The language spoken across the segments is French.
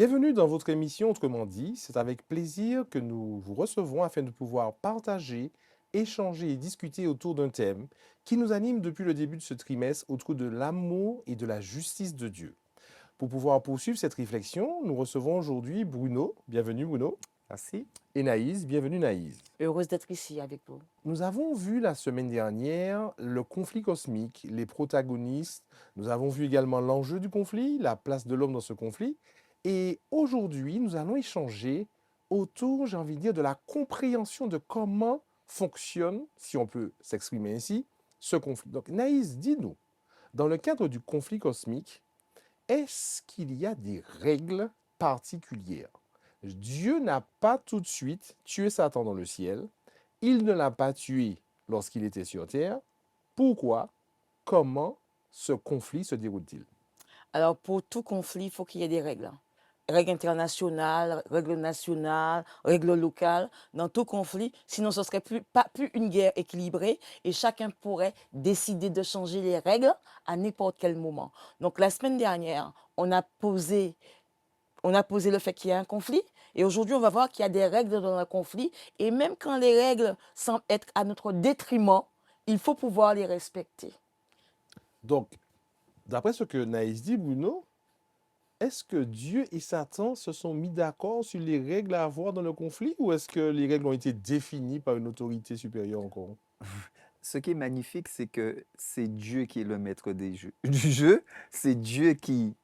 Bienvenue dans votre émission Autrement dit. C'est avec plaisir que nous vous recevons afin de pouvoir partager, échanger et discuter autour d'un thème qui nous anime depuis le début de ce trimestre autour de l'amour et de la justice de Dieu. Pour pouvoir poursuivre cette réflexion, nous recevons aujourd'hui Bruno. Bienvenue Bruno. Merci. Et Naïs. Bienvenue Naïs. Heureuse d'être ici avec vous. Nous avons vu la semaine dernière le conflit cosmique, les protagonistes. Nous avons vu également l'enjeu du conflit, la place de l'homme dans ce conflit. Et aujourd'hui, nous allons échanger autour, j'ai envie de dire, de la compréhension de comment fonctionne, si on peut s'exprimer ainsi, ce conflit. Donc, Naïs, dis-nous, dans le cadre du conflit cosmique, est-ce qu'il y a des règles particulières? Dieu n'a pas tout de suite tué Satan dans le ciel. Il ne l'a pas tué lorsqu'il était sur terre. Pourquoi? Comment ce conflit se déroule-t-il? Alors, pour tout conflit, il faut qu'il y ait des règles. Règles internationales, règles nationales, règles locales. Dans tout conflit, sinon ce ne serait pas plus une guerre équilibrée et chacun pourrait décider de changer les règles à n'importe quel moment. Donc, la semaine dernière, on a posé le fait qu'il y a un conflit. Et aujourd'hui, on va voir qu'il y a des règles dans le conflit. Et même quand les règles semblent être à notre détriment, il faut pouvoir les respecter. Donc, d'après ce que Naïs dit, Bruno, est-ce que Dieu et Satan se sont mis d'accord sur les règles à avoir dans le conflit ou est-ce que les règles ont été définies par une autorité supérieure encore? Ce qui est magnifique, c'est que c'est Dieu qui est le maître du jeu. C'est Dieu qui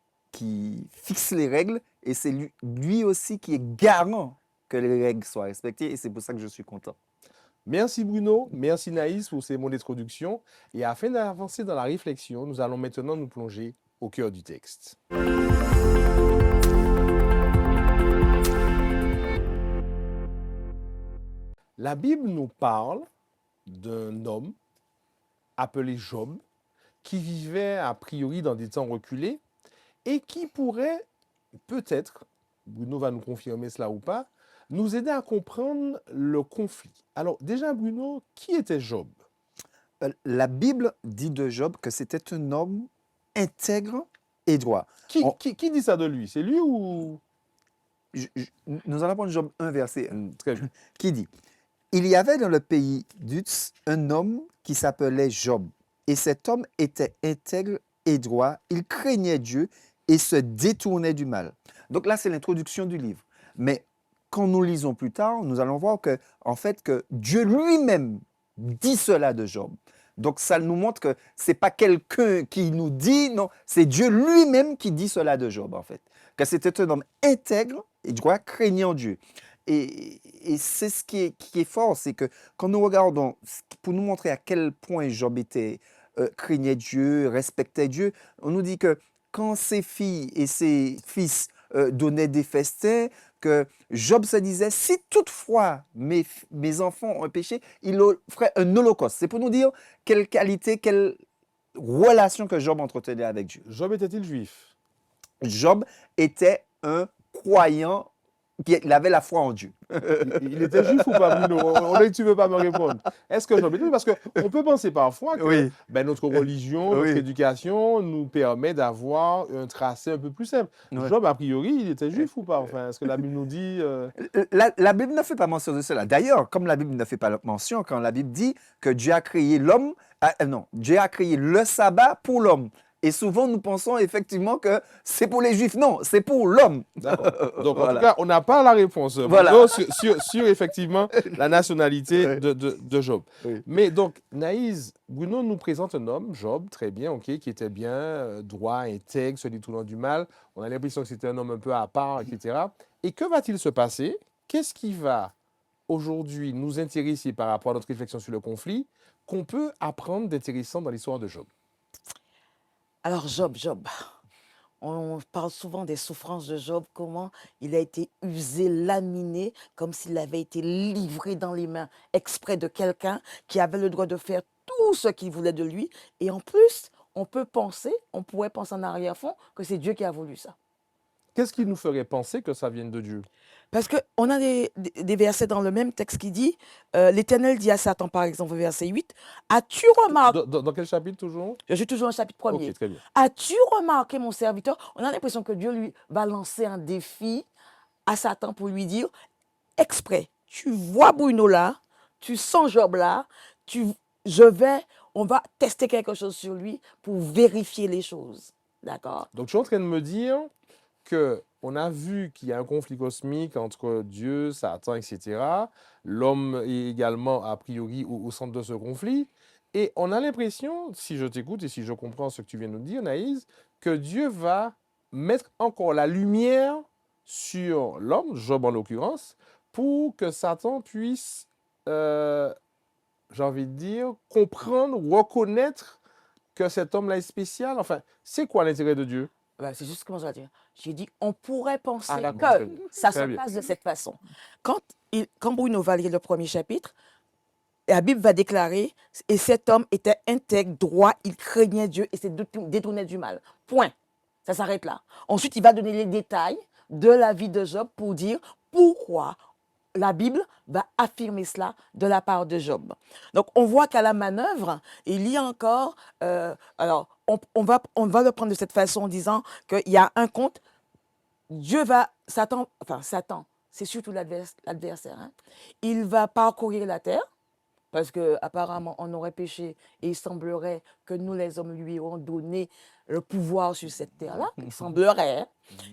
fixe les règles et c'est lui aussi qui est garant que les règles soient respectées. Et c'est pour ça que je suis content. Merci Bruno, merci Naïs pour ces mots d'introduction. Et afin d'avancer dans la réflexion, nous allons maintenant nous plonger au cœur du texte. La Bible nous parle d'un homme appelé Job qui vivait a priori dans des temps reculés et qui pourrait peut-être, Bruno va nous confirmer cela ou pas, nous aider à comprendre le conflit. Alors déjà Bruno, qui était Job? La Bible dit de Job que c'était un homme intègre et droit. Qui dit ça de lui? C'est lui ou... Nous allons prendre Job 1, verset 1, Très bien. qui dit « Il y avait dans le pays d'Uz un homme qui s'appelait Job, et cet homme était intègre et droit, il craignait Dieu et se détournait du mal. » Donc là, c'est l'introduction du livre. Mais quand nous lisons plus tard, nous allons voir que, en fait, que Dieu lui-même dit cela de Job. Donc ça nous montre que ce n'est pas quelqu'un qui nous dit, non, c'est Dieu lui-même qui dit cela de Job, en fait. Que c'était un homme intègre et droit, craignant Dieu. Et c'est ce qui est fort, c'est que quand nous regardons, pour nous montrer à quel point Job craignait Dieu, respectait Dieu, on nous dit que quand ses filles et ses fils donnaient des festins, que Job se disait, si toutefois mes enfants ont un péché, il ferait un holocauste. C'est pour nous dire quelle qualité, quelle relation que Job entretenait avec Dieu. Job était-il juif? Job était un croyant, il avait la foi en Dieu. Il était juif ou pas, Bruno? On est que tu ne veux pas me répondre. Est-ce que Job était juif? Parce qu'on peut penser parfois que Oui. notre religion, notre Oui. éducation nous permet d'avoir un tracé un peu plus simple. Ouais. Job, a priori, il était juif ou pas? Enfin, est-ce que la Bible nous dit... La Bible ne fait pas mention de cela. D'ailleurs, comme la Bible ne fait pas mention, quand la Bible dit que Dieu a créé l'homme, Dieu a créé le sabbat pour l'homme. Et souvent, nous pensons effectivement que c'est pour les Juifs. Non, c'est pour l'homme. D'accord. Donc, en Voilà. tout cas, on n'a pas la réponse Voilà. Bruno, sur effectivement la nationalité Oui. de Job. Oui. Mais donc, Naïs, Bruno nous présente un homme, Job, très bien, ok, qui était bien, droit, intègre, se détournant du mal. On a l'impression que c'était un homme un peu à part, etc. Et que va-t-il se passer? Qu'est-ce qui va aujourd'hui nous intéresser par rapport à notre réflexion sur le conflit qu'on peut apprendre d'intéressant dans l'histoire de Job? Alors, Job. On parle souvent des souffrances de Job, comment il a été usé, laminé, comme s'il avait été livré dans les mains exprès de quelqu'un qui avait le droit de faire tout ce qu'il voulait de lui. Et en plus, on pourrait penser en arrière-fond que c'est Dieu qui a voulu ça. Qu'est-ce qui nous ferait penser que ça vienne de Dieu? Parce qu'on a des versets dans le même texte qui dit, l'Éternel dit à Satan, par exemple, au verset 8, as-tu remarqué, Dans quel chapitre toujours? je suis toujours au chapitre Ok, 1er, très bien. as-tu remarqué mon serviteur? On a l'impression que Dieu lui va lancer un défi à Satan pour lui dire, exprès, tu vois Bruno là, tu sens Job là, on va tester quelque chose sur lui pour vérifier les choses. D'accord? Donc, je suis en train de me dire que on a vu qu'il y a un conflit cosmique entre Dieu, Satan, etc. L'homme est également, a priori, au centre de ce conflit. Et on a l'impression, si je t'écoute et si je comprends ce que tu viens de nous dire, Naïs, que Dieu va mettre encore la lumière sur l'homme, Job en l'occurrence, pour que Satan puisse, j'ai envie de dire, comprendre, reconnaître que cet homme-là est spécial. Enfin, c'est quoi l'intérêt de Dieu? Ben, c'est juste comment je vais dire. J'ai dit, on pourrait penser Ah, d'accord, que très bien. ça se Très bien. passe de cette façon. Quand Bruno va lire le premier chapitre, la Bible va déclarer, et cet homme était intègre, droit, il craignait Dieu et s'est détourné du mal. Point. Ça s'arrête là. Ensuite, il va donner les détails de la vie de Job pour dire pourquoi la Bible va affirmer cela de la part de Job. Donc, on voit qu'à la manœuvre, il y a encore... alors, on va le prendre de cette façon en disant qu'il y a un compte. Satan, c'est surtout l'adversaire. Hein, il va parcourir la terre. Parce qu'apparemment, on aurait péché et il semblerait que nous, les hommes, lui ayons donné le pouvoir sur cette terre-là. Il semblerait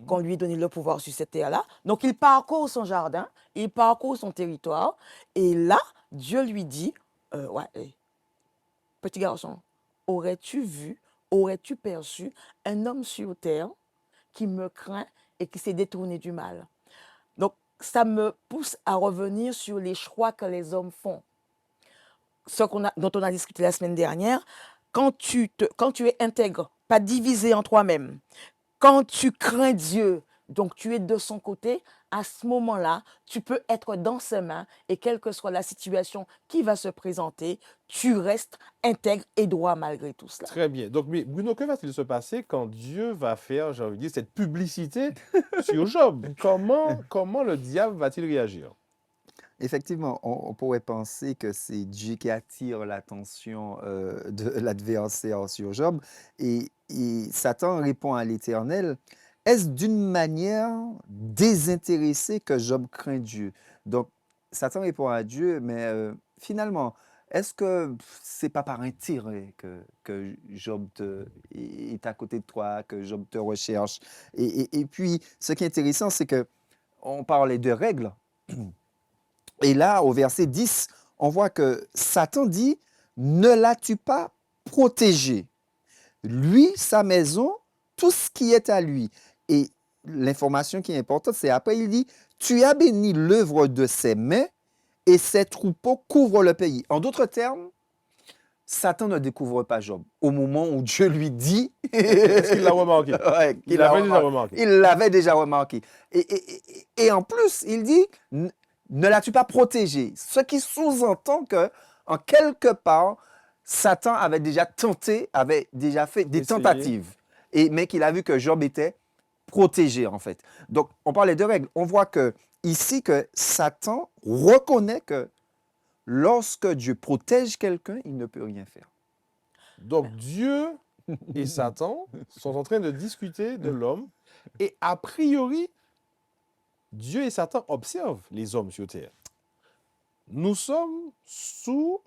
qu'on lui ait donné le pouvoir sur cette terre-là. Donc, il parcourt son jardin, il parcourt son territoire. Et là, Dieu lui dit, petit garçon, aurais-tu vu, aurais-tu perçu un homme sur terre qui me craint et qui s'est détourné du mal? Donc, ça me pousse à revenir sur les choix que les hommes font. Dont on a discuté la semaine dernière, quand tu es intègre, pas divisé en toi-même, quand tu crains Dieu, donc tu es de son côté, à ce moment-là, tu peux être dans ses mains et quelle que soit la situation qui va se présenter, tu restes intègre et droit malgré tout cela. Très bien. Donc, mais Bruno, que va-t-il se passer quand Dieu va faire, j'ai envie de dire, cette publicité sur Job? Comment le diable va-t-il réagir? Effectivement, on pourrait penser que c'est Dieu qui attire l'attention de l'adversaire sur Job. Et Satan répond à l'Éternel, est-ce d'une manière désintéressée que Job craint Dieu? Donc, Satan répond à Dieu, mais finalement, est-ce que c'est pas par intérêt que Job est à côté de toi, que Job te recherche? Et puis, ce qui est intéressant, c'est que on parlait de règles. Et là, au verset 10, on voit que Satan dit, ne l'as-tu pas protégé? Lui, sa maison, tout ce qui est à lui. Et l'information qui est importante, c'est après, il dit, tu as béni l'œuvre de ses mains et ses troupeaux couvrent le pays. En d'autres termes, Satan ne découvre pas Job. Au moment où Dieu lui dit... Est-ce qu'il l'a remarqué? Ouais, Il l'avait déjà remarqué. Il l'avait déjà remarqué. Et en plus, il dit, ne l'as-tu pas protégé? Ce qui sous-entend que, en quelque part, Satan avait déjà tenté, avait déjà fait des tentatives. Mais qu'il a vu que Job était protégé, en fait. Donc, on parlait de règles. On voit que ici, que Satan reconnaît que lorsque Dieu protège quelqu'un, il ne peut rien faire. Donc, Dieu et Satan sont en train de discuter de l'homme. Et a priori, Dieu et Satan observent les hommes sur terre. Nous sommes sous,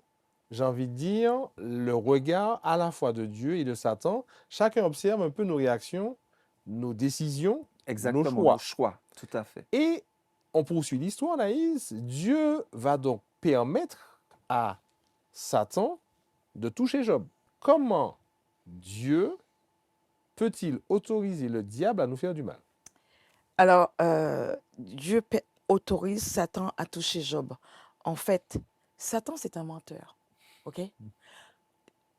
j'ai envie de dire, le regard à la fois de Dieu et de Satan. Chacun observe un peu nos réactions, nos décisions, Exactement, nos choix. Tout à fait. Et on poursuit l'histoire, Naïs. Dieu va donc permettre à Satan de toucher Job. Comment Dieu peut-il autoriser le diable à nous faire du mal? Alors, Dieu autorise Satan à toucher Job. En fait, Satan, c'est un menteur. OK?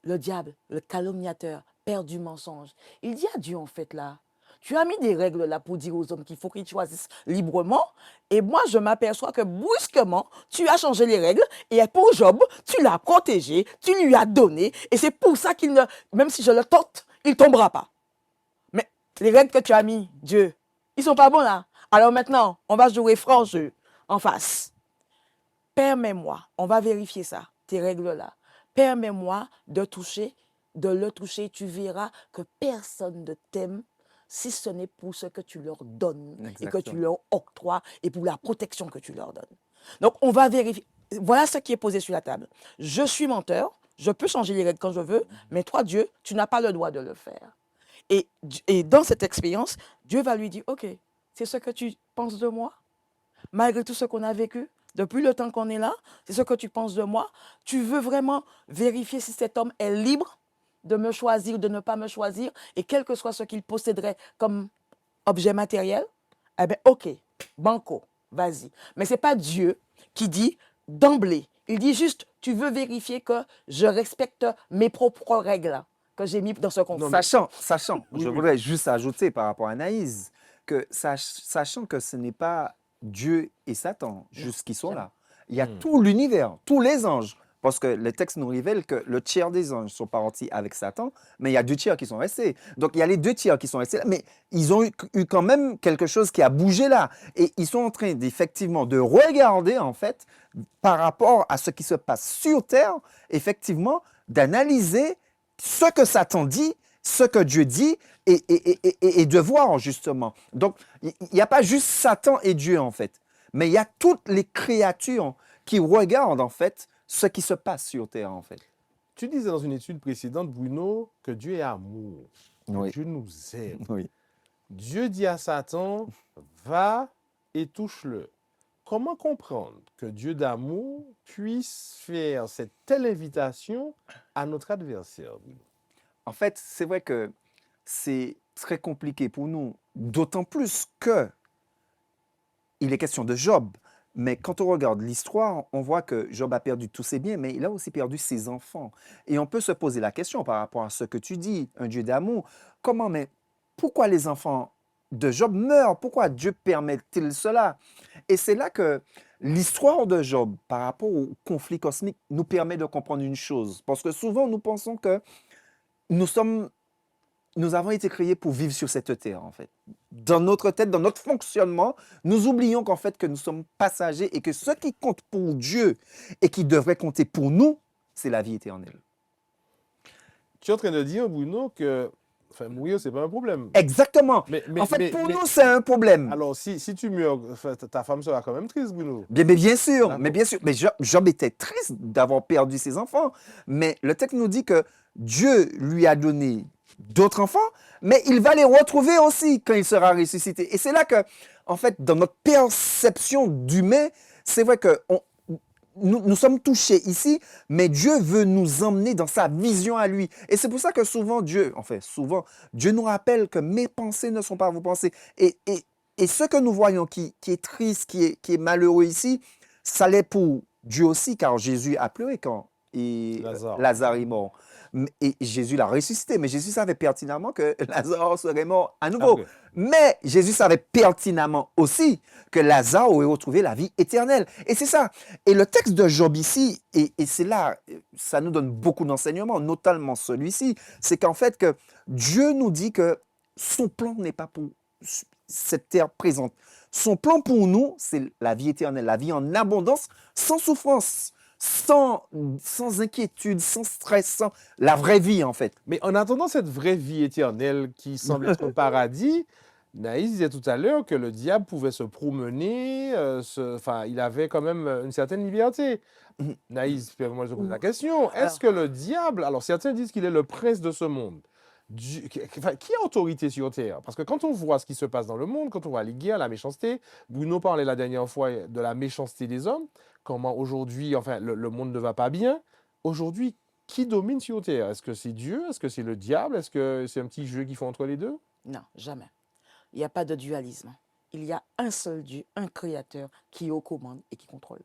Le diable, le calomniateur, père du mensonge. Il dit à Dieu, en fait, là, tu as mis des règles là pour dire aux hommes qu'il faut qu'ils choisissent librement. Et moi, je m'aperçois que brusquement, tu as changé les règles. Et pour Job, tu l'as protégé, tu lui as donné. Et c'est pour ça même si je le tente, il ne tombera pas. Mais les règles que tu as mis, Dieu, Ils sont pas bons là. Alors maintenant, on va jouer franc jeu en face. Permets-moi, on va vérifier ça, tes règles-là. Permets-moi de le toucher. Tu verras que personne ne t'aime si ce n'est pour ce que tu leur donnes et que tu Exactement. leur octroies et pour la protection que tu leur donnes. Donc, on va vérifier. Voilà ce qui est posé sur la table. Je suis menteur, je peux changer les règles quand je veux, mais toi, Dieu, tu n'as pas le droit de le faire. Et dans cette expérience, Dieu va lui dire, OK, c'est ce que tu penses de moi, malgré tout ce qu'on a vécu, depuis le temps qu'on est là, c'est ce que tu penses de moi. Tu veux vraiment vérifier si cet homme est libre de me choisir, de ne pas me choisir, et quel que soit ce qu'il posséderait comme objet matériel, eh bien, OK, banco, vas-y. Mais ce n'est pas Dieu qui dit d'emblée. Il dit juste, tu veux vérifier que je respecte mes propres règles que j'ai mis dans ce Non, conflit. mais Sachant, oui, je oui. voudrais juste ajouter par rapport à Anaïs, que sachant que ce n'est pas Dieu et Satan Non, juste qui sont jamais. là, il y a Hmm. tout l'univers, tous les anges, parce que le texte nous révèle que le tiers des anges sont partis avec Satan, mais il y a 2 tiers qui sont restés. Donc il y a les 2 tiers qui sont restés là, mais ils ont eu quand même quelque chose qui a bougé là, et ils sont en train d'effectivement de regarder en fait par rapport à ce qui se passe sur terre, effectivement, d'analyser ce que Satan dit, ce que Dieu dit, et de voir justement. Donc, il n'y a pas juste Satan et Dieu en fait, mais il y a toutes les créatures qui regardent en fait ce qui se passe sur terre en fait. Tu disais dans une étude précédente, Bruno, que Dieu est amour, que Oui, Dieu nous aime. oui. Dieu dit à Satan, va et touche-le. Comment comprendre que Dieu d'amour puisse faire cette telle invitation à notre adversaire, Bruno? En fait, c'est vrai que c'est très compliqué pour nous, d'autant plus que il est question de Job. Mais quand on regarde l'histoire, on voit que Job a perdu tous ses biens, mais il a aussi perdu ses enfants. Et on peut se poser la question par rapport à ce que tu dis, un Dieu d'amour. Comment, mais pourquoi les enfants de Job meurent? Pourquoi Dieu permet-il cela? Et c'est là que l'histoire de Job par rapport au conflit cosmique nous permet de comprendre une chose. Parce que souvent, nous pensons que nous sommes nous avons été créés pour vivre sur cette terre, en fait. Dans notre tête, dans notre fonctionnement, nous oublions qu'en fait, que nous sommes passagers et que ce qui compte pour Dieu et qui devrait compter pour nous, c'est la vie éternelle. Tu es en train de dire, Bruno, que enfin, mourir, c'est pas un problème. Exactement. Mais, En mais, fait, mais, pour mais, nous, c'est un problème. alors, si tu meurs, enfin, ta femme sera quand même triste, Bruno. Bien sûr, mais D'accord. bien sûr. Mais Job était triste d'avoir perdu ses enfants. Mais le texte nous dit que Dieu lui a donné d'autres enfants, mais il va les retrouver aussi quand il sera ressuscité. Et c'est là que, en fait, dans notre perception d'humain, c'est vrai que nous sommes touchés ici, mais Dieu veut nous emmener dans sa vision à lui. Et c'est pour ça que souvent Dieu nous rappelle que mes pensées ne sont pas vos pensées. Et ce que nous voyons qui est triste, qui est malheureux ici, ça l'est pour Dieu aussi, car Jésus a pleuré quand Lazare. Lazare est mort. Et Jésus l'a ressuscité, mais Jésus savait pertinemment que Lazare serait mort à nouveau. Après. Mais Jésus savait pertinemment aussi que Lazare aurait retrouvé la vie éternelle. Et c'est ça. Et le texte de Job ici, et c'est là, ça nous donne beaucoup d'enseignements, notamment celui-ci, c'est qu'en fait que Dieu nous dit que son plan n'est pas pour cette terre présente. Son plan pour nous, c'est la vie éternelle, la vie en abondance, sans souffrance, sans inquiétude, sans stress, sans la vraie vie en fait. Mais en attendant cette vraie vie éternelle qui semble être un paradis, Naïs disait tout à l'heure que le diable pouvait se promener, enfin, il avait quand même une certaine liberté. Naïs, moi je te pose la question, est-ce Alors, que le diable, alors certains disent qu'il est le prince de ce monde, enfin, qui a autorité sur Terre? Parce que quand on voit ce qui se passe dans le monde, quand on voit les guerres, la méchanceté, Bruno parlait la dernière fois de la méchanceté des hommes, comment aujourd'hui, enfin, le monde ne va pas bien. Aujourd'hui, qui domine sur Terre? Est-ce que c'est Dieu? Est-ce que c'est le diable? Est-ce que c'est un petit jeu qu'ils font entre les deux? non, jamais. Il n'y a pas de dualisme. Il y a un seul Dieu, un créateur qui est aux commandes et qui contrôle.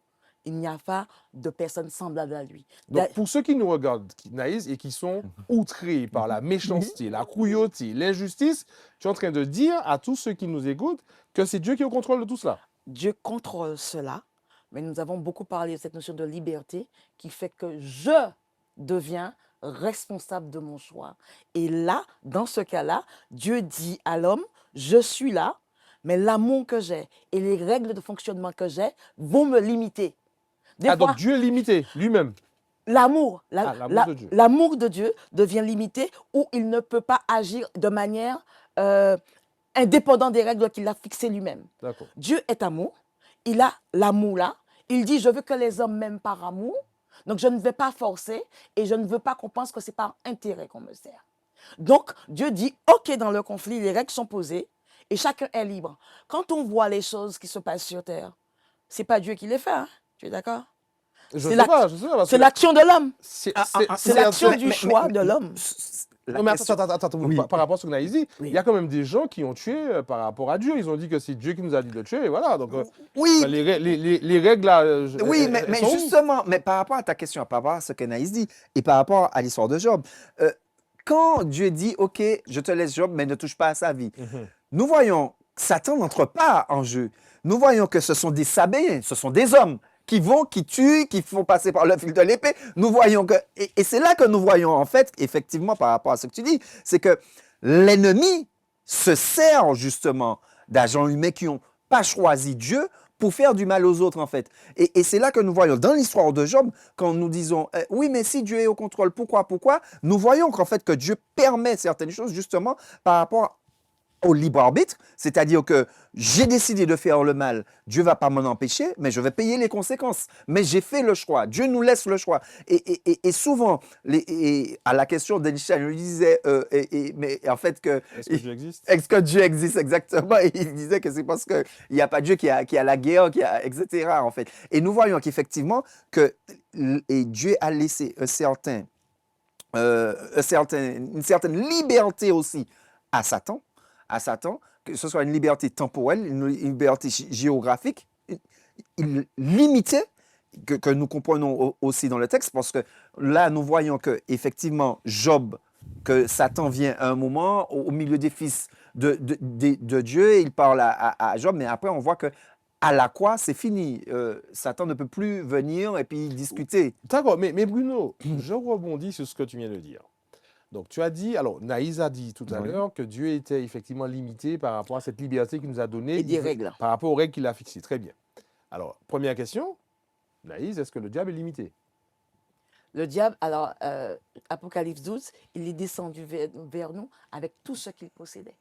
Il n'y a pas de personne semblable à lui. Donc, pour ceux qui nous regardent, Naïs, et qui sont outrés par la méchanceté, la cruauté, l'injustice, tu es en train de dire à tous ceux qui nous écoutent que c'est Dieu qui est au contrôle de tout cela. Dieu contrôle cela, mais nous avons beaucoup parlé de cette notion de liberté qui fait que je deviens responsable de mon choix. Et là, dans ce cas-là, Dieu dit à l'homme, je suis là, mais l'amour que j'ai et les règles de fonctionnement que j'ai vont me limiter. Des Ah, donc fois, Dieu est limité lui-même. l'amour, L'amour de Dieu. l'amour de Dieu devient limité où il ne peut pas agir de manière indépendante des règles qu'il a fixées lui-même. D'accord. Dieu est amour, il a l'amour là, il dit je veux que les hommes m'aiment par amour, donc je ne vais pas forcer et je ne veux pas qu'on pense que c'est par intérêt qu'on me sert. Donc Dieu dit ok, dans le conflit, les règles sont posées et chacun est libre. Quand on voit les choses qui se passent sur terre, c'est pas Dieu qui les fait, hein? Tu es d'accord? Je C'est sais pas, je sais pas, parce c'est que l'action de l'homme. c'est C'est l'action un- du choix de l'homme. Non, mais attends, Oui. par rapport à ce qu'on a dit, Oui. il y a quand même des gens qui ont tué par rapport à Dieu. Ils ont dit que c'est Dieu qui nous a dit de tuer, et voilà. Donc, Oui, les règles là, oui, elles mais sont où? justement, mais par rapport à ta question, par rapport à ce qu'Anaïs dit, et par rapport à l'histoire de Job, quand Dieu dit, OK, je te laisse Job, mais ne touche pas à sa vie, nous voyons que Satan n'entre pas en jeu. Nous voyons que ce sont des Sabéens, ce sont des hommes qui tuent, qui font passer par le fil de l'épée. Nous voyons que, et c'est là que nous voyons, en fait, effectivement, par rapport à ce que tu dis, c'est que l'ennemi se sert justement d'agents humains qui n'ont pas choisi Dieu pour faire du mal aux autres, en fait. Et c'est là que nous voyons, dans l'histoire de Job, quand nous disons, oui, mais si Dieu est au contrôle, pourquoi? Nous voyons qu'en fait, que Dieu permet certaines choses, justement, par rapport au libre arbitre, c'est-à-dire que j'ai décidé de faire le mal, Dieu va pas m'en empêcher, mais je vais payer les conséquences. Mais j'ai fait le choix, Dieu nous laisse le choix. Et souvent, à la question d'Einstein, il lui disait, mais en fait que... Est-ce que Dieu existe? Est-ce que Dieu existe exactement? Et il disait que c'est parce qu'il n'y a pas Dieu qui a la guerre, etc. en fait. Et nous voyons qu'effectivement, Dieu a laissé une certaine liberté aussi à Satan, que ce soit une liberté temporelle, une liberté géographique, limitée, que nous comprenons aussi dans le texte, parce que là, nous voyons que effectivement Job, que Satan vient à un moment, au milieu des fils de Dieu, il parle à Job, mais après, on voit que à la croix, c'est fini. Satan ne peut plus venir et puis discuter. D'accord, mais Bruno, je rebondis sur ce que tu viens de dire. Donc, tu as dit, alors, Naïs a dit tout à Oui. l'heure que Dieu était effectivement limité par rapport à cette liberté qu'il nous a donnée Et des règles. par rapport aux règles qu'il a fixées. Très bien. Alors, première question, Naïs, est-ce que le diable est limité? Le diable, alors, Apocalypse 12, il est descendu vers nous avec tout ce qu'il possédait.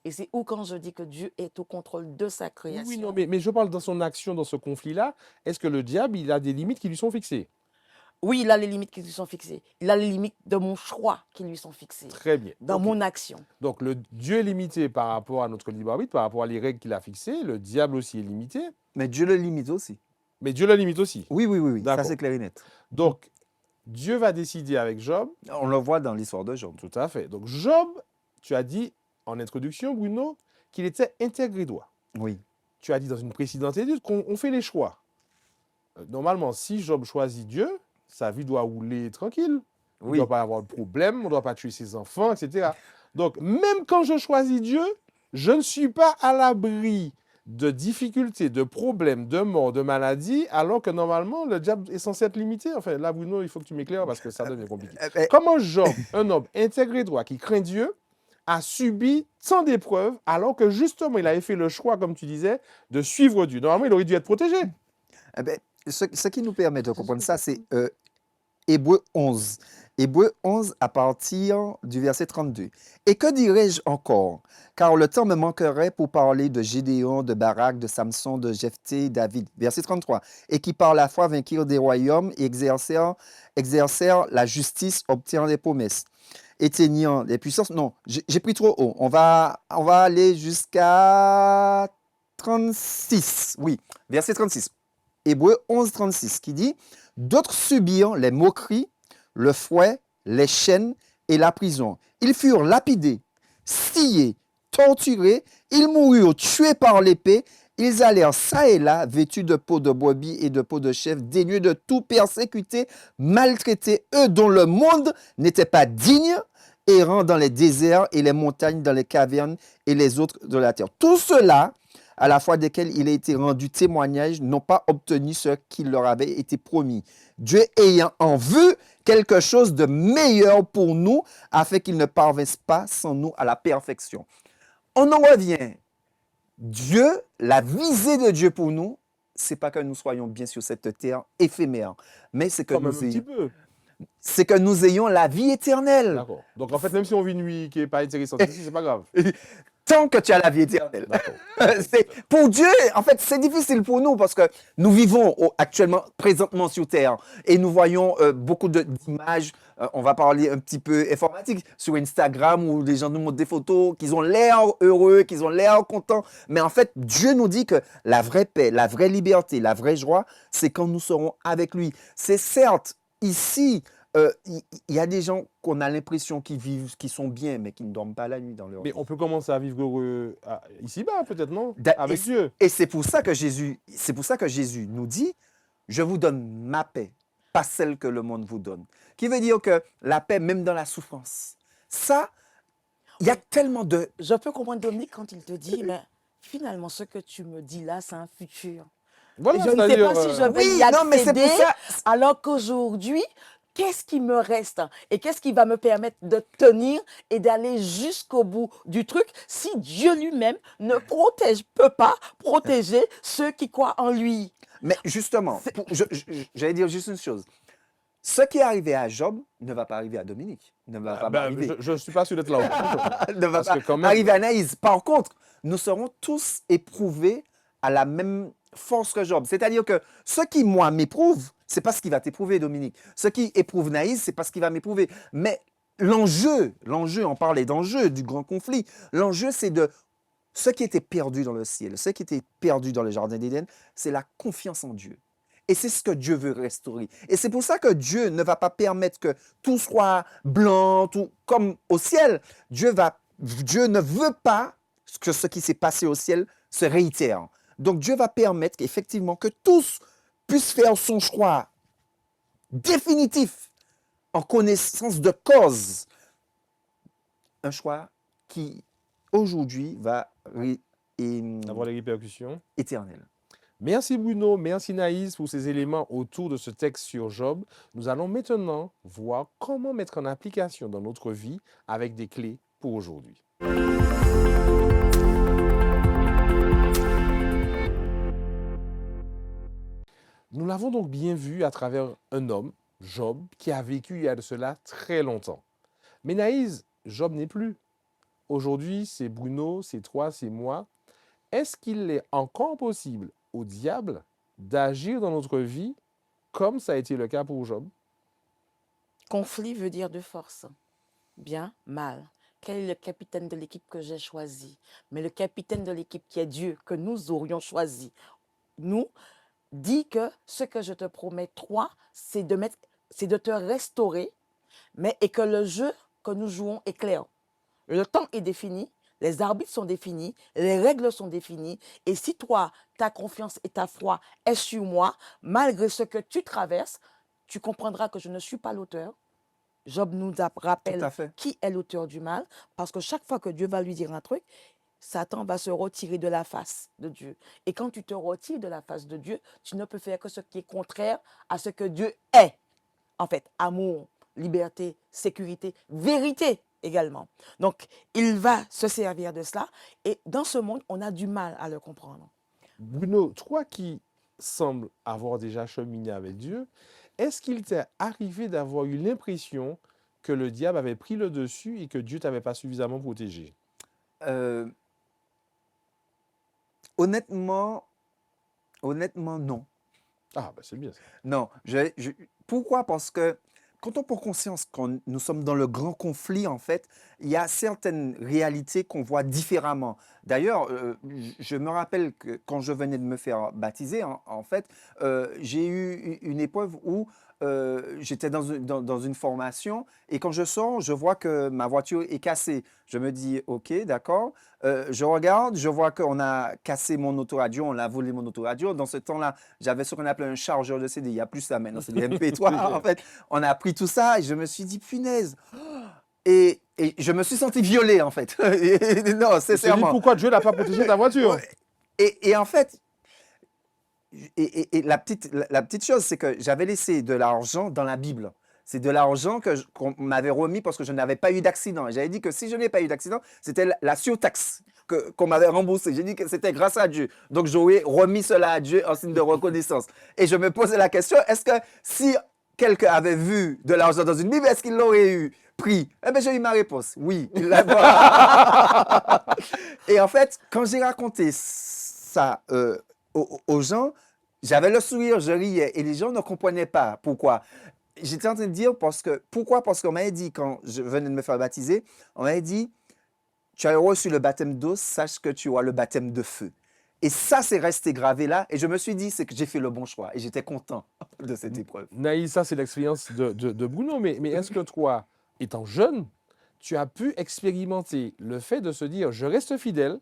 Et c'est où quand je dis que Dieu est au contrôle de sa Oui, création. oui, non, mais je parle dans son action, dans ce conflit-là. Est-ce que le diable, il a des limites qui lui sont fixées? Oui, il a les limites qui lui sont fixées. Il a les limites de mon choix qui lui sont fixées. Très bien. Dans Ok. mon action. Donc, le Dieu est limité par rapport à notre libre arbitre, par rapport à les règles qu'il a fixées. Le diable aussi est limité, Mais Dieu le limite aussi. mais Dieu le limite aussi. Oui, ça D'accord. c'est clair et net. Donc, Dieu va décider avec Job. On le voit dans l'histoire de Job. Tout à fait. Donc, Job, tu as dit en introduction, Bruno, qu'il était intègre et droit. Oui. Tu as dit dans une précédente étude qu'on fait les choix. Normalement, si Job choisit Dieu, sa vie doit rouler tranquille. Il ne Oui. doit pas avoir de problème, on ne doit pas tuer ses enfants, etc. Donc, même quand je choisis Dieu, je ne suis pas à l'abri de difficultés, de problèmes, de morts, de maladies, alors que normalement, le diable est censé être limité. Enfin, là, Bruno, il faut que tu m'éclaires parce que ça devient compliqué. Comment Job, un homme intègre et droit qui craint Dieu, a subi tant d'épreuves alors que justement, il avait fait le choix, comme tu disais, de suivre Dieu. Normalement, il aurait dû être protégé. Ce qui nous permet de comprendre ça, c'est Hébreux 11. Hébreux 11 à partir du verset 32. Et que dirais-je encore? Car le temps me manquerait pour parler de Gédéon, de Barak, de Samson, de Jephthé, David. Verset 33. Et qui par la foi vainquirent des royaumes et exercèrent la justice, obtinrent des promesses, éteignant les puissances. Non, j'ai pris trop haut. On va aller jusqu'à 36. Oui, verset 36. Hébreux 11, 36 qui dit « D'autres subirent les moqueries, le fouet, les chaînes et la prison. Ils furent lapidés, sciés, torturés, ils moururent tués par l'épée, ils allèrent çà et là, vêtus de peau de brebis et de peau de chèvre, dénués de tout, persécutés, maltraités, eux dont le monde n'était pas digne, errant dans les déserts et les montagnes, dans les cavernes et les autres de la terre. » Tout cela, à la fois desquels il a été rendu témoignage, n'ont pas obtenu ce qui leur avait été promis. Dieu ayant en vue quelque chose de meilleur pour nous, afin qu'ils ne parvinssent pas sans nous à la perfection. On en revient Dieu, la visée de Dieu pour nous, c'est pas que nous soyons bien sur cette terre éphémère, mais Quand même un petit peu. c'est que nous ayons la vie éternelle. D'accord. Donc en fait, même si on vit une vie qui n'est pas intéressante ici, c'est pas grave. Tant que tu as la vie éternelle. D'accord. Pour Dieu, en fait, c'est difficile pour nous parce que nous vivons actuellement, présentement sur Terre et nous voyons beaucoup d'images. On va parler un petit peu informatique sur Instagram où les gens nous montrent des photos, qu'ils ont l'air heureux, qu'ils ont l'air contents. Mais en fait, Dieu nous dit que la vraie paix, la vraie liberté, la vraie joie, c'est quand nous serons avec lui. C'est certes ici. Il y a des gens qu'on a l'impression qu'ils vivent, qui sont bien, mais qui ne dorment pas la nuit dans leur Mais vie. on peut commencer à vivre heureux ici-bas, peut-être, non? Da- Et, Avec Dieu. et c'est pour ça que Jésus nous dit, je vous donne ma paix, pas celle que le monde vous donne. Qui veut dire que la paix, même dans la souffrance. Ça, il y a tellement de... Je peux comprendre Dominique quand il te dit, mais finalement, ce que tu me dis là, c'est un futur. Voilà, Je ne sais c'est-à-dire. pas si je vais Oui, y non, mais c'est accéder, pour ça. alors qu'aujourd'hui, qu'est-ce qui me reste et qu'est-ce qui va me permettre de tenir et d'aller jusqu'au bout du truc si Dieu lui-même ne peut pas protéger ceux qui croient en lui. Mais justement, j'allais dire juste une chose. Ce qui est arrivé à Job ne va pas arriver à Dominique, ne va pas m'arriver. Je ne suis pas sûr d'être là. Ne va Parce pas que quand même. arriver à Anaïs. Par contre, nous serons tous éprouvés à la même force que Job. C'est-à-dire que ce qui, moi, m'éprouve, c'est pas ce qui va t'éprouver, Dominique. Ce qui éprouve Naïs, c'est pas ce qui va m'éprouver. Mais l'enjeu, on parlait d'enjeu, du grand conflit. L'enjeu, c'est de ce qui était perdu dans le ciel, ce qui était perdu dans le jardin d'Éden, c'est la confiance en Dieu. Et c'est ce que Dieu veut restaurer. Et c'est pour ça que Dieu ne va pas permettre que tout soit blanc, tout comme au ciel. Dieu ne veut pas que ce qui s'est passé au ciel se réitère. Donc Dieu va permettre qu'effectivement que tous puissent faire son choix définitif en connaissance de cause. Un choix qui aujourd'hui va Avoir les répercussions. éternel. Merci Bruno, merci Naïs pour ces éléments autour de ce texte sur Job. Nous allons maintenant voir comment mettre en application dans notre vie avec des clés pour aujourd'hui. Nous l'avons donc bien vu à travers un homme, Job, qui a vécu il y a de cela très longtemps. Mais Naïs, Job n'est plus. Aujourd'hui, c'est Bruno, c'est toi, c'est moi. Est-ce qu'il est encore possible au diable d'agir dans notre vie comme ça a été le cas pour Job? Conflit veut dire de force. Bien, mal. Quel est le capitaine de l'équipe que j'ai choisi? Mais le capitaine de l'équipe qui est Dieu, que nous aurions choisi, nous, dit que ce que je te promets, toi, c'est de te restaurer, mais et que le jeu que nous jouons est clair. Le temps est défini, les arbitres sont définis, les règles sont définies. Et si toi, ta confiance et ta foi est sur moi, malgré ce que tu traverses, tu comprendras que je ne suis pas l'auteur. Job nous Tout à rappelle fait. qui est l'auteur du mal, parce que chaque fois que Dieu va lui dire un truc, Satan va se retirer de la face de Dieu. Et quand tu te retires de la face de Dieu, tu ne peux faire que ce qui est contraire à ce que Dieu est. En fait, amour, liberté, sécurité, vérité également. Donc, il va se servir de cela. Et dans ce monde, on a du mal à le comprendre. Bruno, toi qui sembles avoir déjà cheminé avec Dieu, est-ce qu'il t'est arrivé d'avoir eu l'impression que le diable avait pris le dessus et que Dieu t'avait pas suffisamment protégé? Euh, honnêtement, non. Ah, bah c'est bien ça. Non. Pourquoi? Parce que quand on prend conscience que nous sommes dans le grand conflit, en fait, il y a certaines réalités qu'on voit différemment. D'ailleurs, je me rappelle que quand je venais de me faire baptiser, en fait, j'ai eu une épreuve où j'étais dans une formation et quand je sors, je vois que ma voiture est cassée. Je me dis, OK, d'accord. Je regarde, je vois qu'on a cassé mon autoradio, on a volé mon autoradio. Dans ce temps-là, j'avais ce qu'on appelait un chargeur de CD. Il n'y a plus ça maintenant, c'est des MP3. En fait, on a pris tout ça et je me suis dit, punaise. Et je me suis senti violé, en fait. Non, Je te dis sincèrement. pourquoi Dieu n'a pas protégé ta voiture. Et en fait, la petite chose, c'est que j'avais laissé de l'argent dans la Bible. C'est de l'argent qu'on m'avait remis parce que je n'avais pas eu d'accident. J'avais dit que si je n'ai pas eu d'accident, c'était la surtaxe qu'on m'avait remboursée. J'ai dit que c'était grâce à Dieu. Donc, j'aurais remis cela à Dieu en signe de reconnaissance. Et je me posais la question, est-ce que si quelqu'un avait vu de l'argent dans une Bible, est-ce qu'il l'aurait eu pris? Eh bien, j'ai eu ma réponse. Oui, il l'a vu. Et en fait, quand j'ai raconté ça aux gens, j'avais le sourire, je riais et les gens ne comprenaient pas pourquoi. J'étais en train de dire pourquoi? Parce qu'on m'avait dit, quand je venais de me faire baptiser, on m'avait dit, tu as reçu le baptême d'eau, sache que tu auras le baptême de feu. Et ça, c'est resté gravé là. Et je me suis dit, c'est que j'ai fait le bon choix. Et j'étais content de cette épreuve. Naïs, ça c'est l'expérience de Bruno, mais est-ce que toi, étant jeune, tu as pu expérimenter le fait de se dire je reste fidèle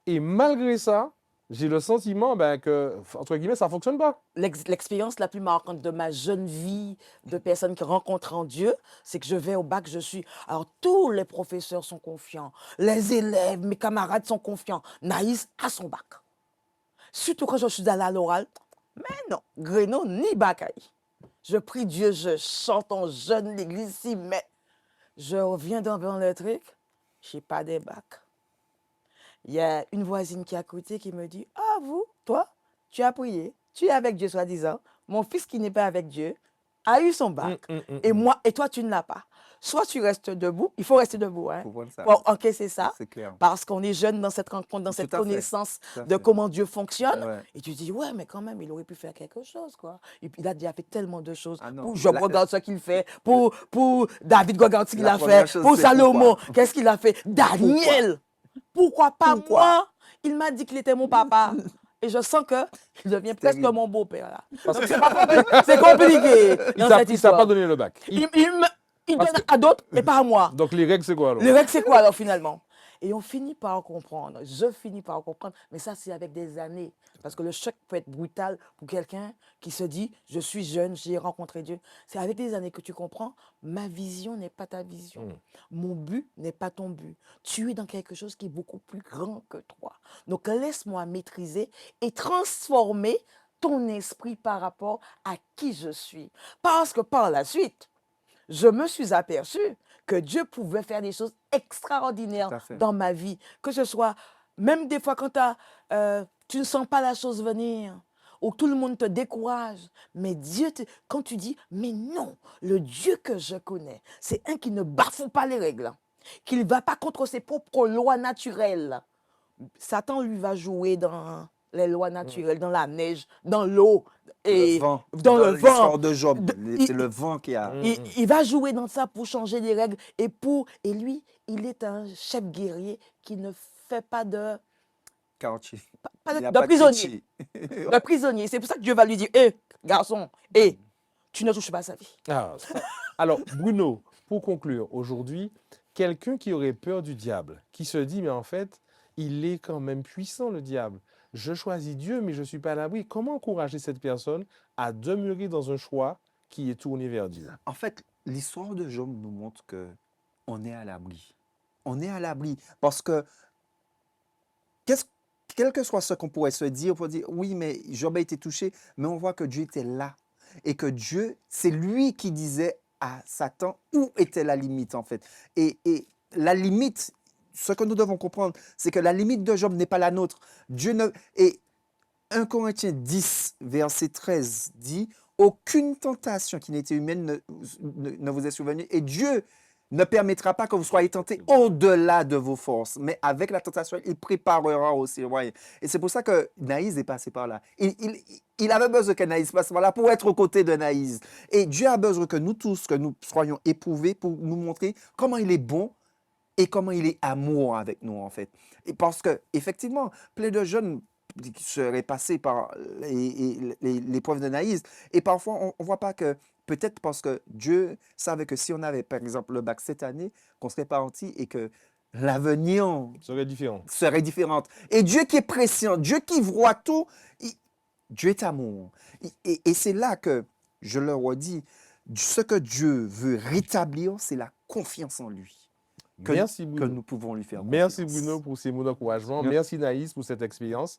et malgré ça, j'ai le sentiment que, entre guillemets, ça ne fonctionne pas. L'expérience la plus marquante de ma jeune vie de personne qui rencontre en Dieu, c'est que je vais au bac, je suis... Alors, tous les professeurs sont confiants, les élèves, mes camarades sont confiants. Naïs a son bac. Surtout quand je suis allée à l'oral. Mais non, Gréno ni bac. Je prie Dieu, je chante en jeune l'église ici, mais je reviens dans le truc, je n'ai pas des bacs. Il y a une voisine qui est à côté qui me dit, ah vous, toi, tu as prié, tu es avec Dieu soi-disant. Mon fils qui n'est pas avec Dieu a eu son bac. Et moi, et toi, tu ne l'as pas. Soit tu restes debout, il faut rester debout hein, pour encaisser ça, c'est clair. parce qu'on est jeune dans cette rencontre, dans cette connaissance de comment Dieu fonctionne. Ouais. Et tu dis, ouais, mais quand même, il aurait pu faire quelque chose, quoi. Et puis, il a déjà fait tellement de choses. Ah non, Pour Job, regarde ce qu'il fait. Pour David, regarde ce qu'il a fait. chose, Pour c'est Salomon, pourquoi. qu'est-ce qu'il a fait? Daniel, pourquoi pas moi? Il m'a dit qu'il était mon papa. Et je sens qu'il devient presque terrible. mon beau-père. Là. C'est compliqué Il dans cette t'a histoire. pas donné le bac. Il donne à d'autres et pas à moi. Donc les règles, c'est quoi alors? Les règles, c'est quoi alors finalement? Et on finit par comprendre. Je finis par comprendre. Mais ça, c'est avec des années. Parce que le choc peut être brutal pour quelqu'un qui se dit, je suis jeune, j'ai rencontré Dieu. C'est avec des années que tu comprends, ma vision n'est pas ta vision. Mon but n'est pas ton but. Tu es dans quelque chose qui est beaucoup plus grand que toi. Donc laisse-moi maîtriser et transformer ton esprit par rapport à qui je suis. Parce que par la suite, je me suis aperçu que Dieu pouvait faire des choses extraordinaires dans ma vie. Que ce soit, même des fois quand tu ne sens pas la chose venir, ou tout le monde te décourage, mais Dieu, quand tu dis, mais non, le Dieu que je connais, c'est un qui ne bafoue pas les règles, qui ne va pas contre ses propres lois naturelles. Satan, lui, va jouer dans les lois naturelles, dans la neige, dans l'eau, et le vent. dans le vent. L'histoire de Job, c'est le vent qui a... Il va jouer dans ça pour changer les règles. Et lui, il est un chef guerrier qui ne fait pas de... de prisonnier. De prisonnier. C'est pour ça que Dieu va lui dire, hé, garçon, tu ne touches pas à sa vie. Alors, Bruno, pour conclure, aujourd'hui, quelqu'un qui aurait peur du diable, qui se dit, mais en fait, il est quand même puissant, le diable. Je choisis Dieu, mais je ne suis pas à l'abri. Comment encourager cette personne à demeurer dans un choix qui est tourné vers Dieu? En fait, l'histoire de Job nous montre qu'on est à l'abri. On est à l'abri parce que, quel que soit ce qu'on pourrait se dire, on pourrait dire, oui, mais Job a été touché, mais on voit que Dieu était là. Et que Dieu, c'est lui qui disait à Satan où était la limite, en fait. Et la limite, ce que nous devons comprendre, c'est que la limite de Job n'est pas la nôtre. Et 1 Corinthiens 10, verset 13 dit, aucune tentation qui n'était humaine ne vous est survenue. Et Dieu ne permettra pas que vous soyez tentés au-delà de vos forces. Mais avec la tentation, il préparera aussi le moyen. Et c'est pour ça que Naïs est passé par là. Il avait besoin que Naïs passe par là pour être aux côtés de Naïs. Et Dieu a besoin que nous tous, que nous soyons éprouvés pour nous montrer comment il est bon et comment il est amour avec nous, en fait. Et parce que, effectivement, plein de jeunes qui seraient passés par l'épreuve de Naïs. Et parfois, on ne voit pas que, peut-être parce que Dieu savait que si on avait, par exemple, le bac cette année, qu'on serait parti et que l'avenir serait différent. Et Dieu qui est prescient, Dieu qui voit tout, Dieu est amour. Et c'est là que, je le redis, ce que Dieu veut rétablir, c'est la confiance en lui. Merci Bruno. Que nous pouvons lui faire confiance. Merci Bruno pour ces mots d'encouragement. Merci Naïs pour cette expérience.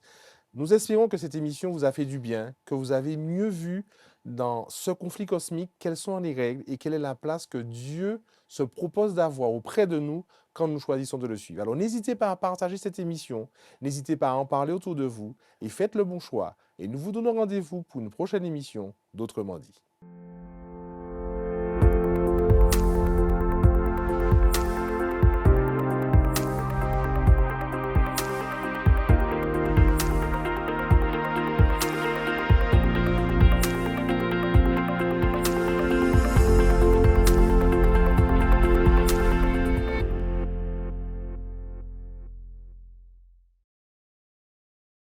Nous espérons que cette émission vous a fait du bien, que vous avez mieux vu dans ce conflit cosmique, quelles sont les règles et quelle est la place que Dieu se propose d'avoir auprès de nous quand nous choisissons de le suivre. Alors n'hésitez pas à partager cette émission, n'hésitez pas à en parler autour de vous et faites le bon choix. Et nous vous donnons rendez-vous pour une prochaine émission d'Autrement dit.